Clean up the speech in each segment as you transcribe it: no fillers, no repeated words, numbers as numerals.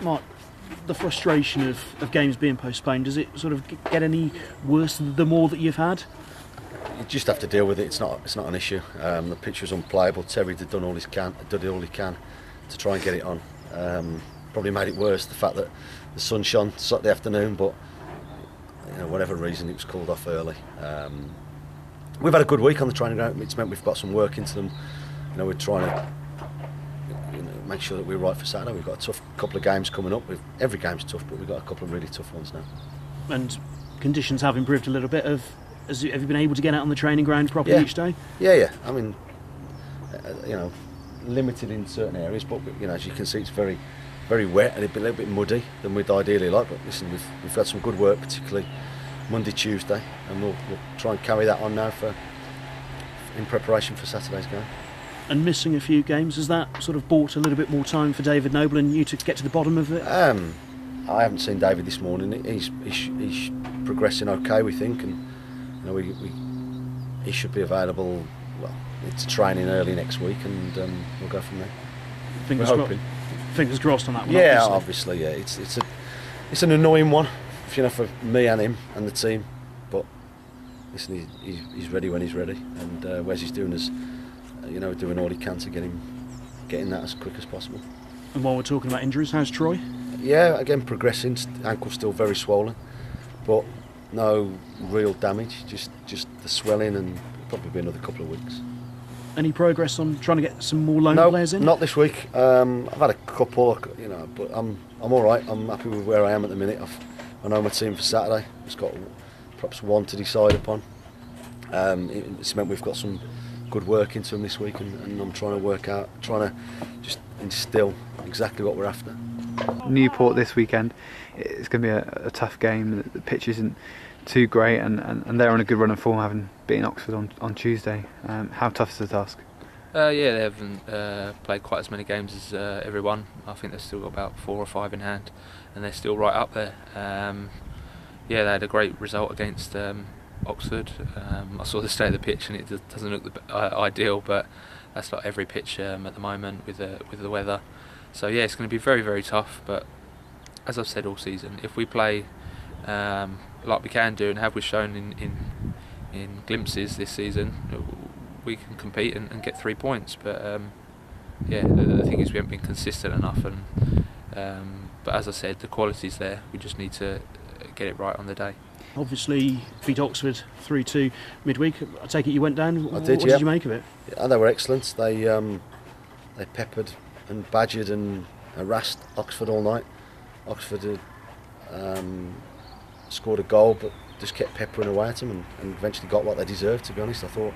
Mark, the frustration of games being postponed, does it sort of get any worse the more that you've had? You just have to deal with it. It's not an issue. The pitch was unplayable. Terry did all he can to try and get it on. Probably made it worse the fact that the sun shone Saturday afternoon, but whatever reason it was called off early. We've had a good week on the training ground. It's meant we've got some work into them. We're trying to make sure that we're right for Saturday. We've got a tough couple of games coming up. Every game's tough, but we've got a couple of really tough ones now. And conditions have improved a little bit. Have you been able to get out on the training ground properly each day? Yeah. I mean, limited in certain areas, but as you can see, it's very, very wet and a little bit muddy than we'd ideally like. But listen, we've had some good work, particularly Monday, Tuesday, and we'll try and carry that on now in preparation for Saturday's game. And missing a few games, has that sort of bought a little bit more time for David Noble and you to get to the bottom of it? I haven't seen David this morning. He's progressing okay, we think, and he should be available. Well, it's training early next week, and we'll go from there. Fingers crossed on that one. Yeah, obviously, yeah. It's an annoying one, for me and him and the team. But listen, he's ready when he's ready, and Wes is doing doing all he can to getting that as quick as possible. And while we're talking about injuries, how's Troy? Yeah, again progressing. Ankle's still very swollen, but no real damage. Just the swelling, and probably be another couple of weeks. Any progress on trying to get some more loan players in? No, not this week. I've had a couple, but I'm all right. I'm happy with where I am at the minute. I know my team for Saturday. It's got perhaps one to decide upon. It's meant we've got some good work into them this week, and I'm trying to just instill exactly what we're after. Newport this weekend. It's going to be a tough game. The pitch isn't too great, and they're on a good run of form, having beaten Oxford on Tuesday. How tough is the task? They haven't played quite as many games as everyone. I think they've still got about 4 or 5 in hand, and they're still right up there. They had a great result against Oxford. I saw the state of the pitch, and it doesn't look ideal, but that's like every pitch at the moment with the weather. So yeah, it's going to be very, very tough. But as I've said all season, if we play like we can do, and have we shown in glimpses this season, we can compete and get 3 points. But the thing is, we haven't been consistent enough. But as I said, the quality's there. We just need to get it right on the day. Obviously, beat Oxford 3-2 midweek. I take it you went down. I did. What did you make of it? Yeah, they were excellent. They peppered and badgered and harassed Oxford all night. Oxford had scored a goal, but just kept peppering away at them, and eventually got what they deserved. To be honest, I thought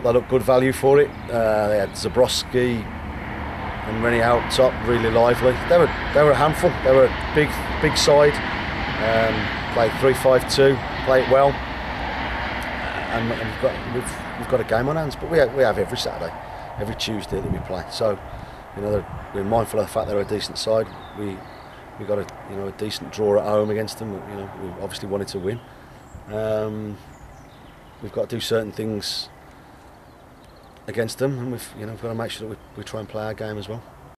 they looked good value for it. They had Zabrowski and Rennie out top, really lively. They were a handful. They were a big side. Played 3-5-2, play it well, and we've got a game on hands. But we have every Saturday, every Tuesday that we play. So we're mindful of the fact they're a decent side. We got a decent draw at home against them. We obviously wanted to win. We've got to do certain things against them, and we've got to make sure that we try and play our game as well.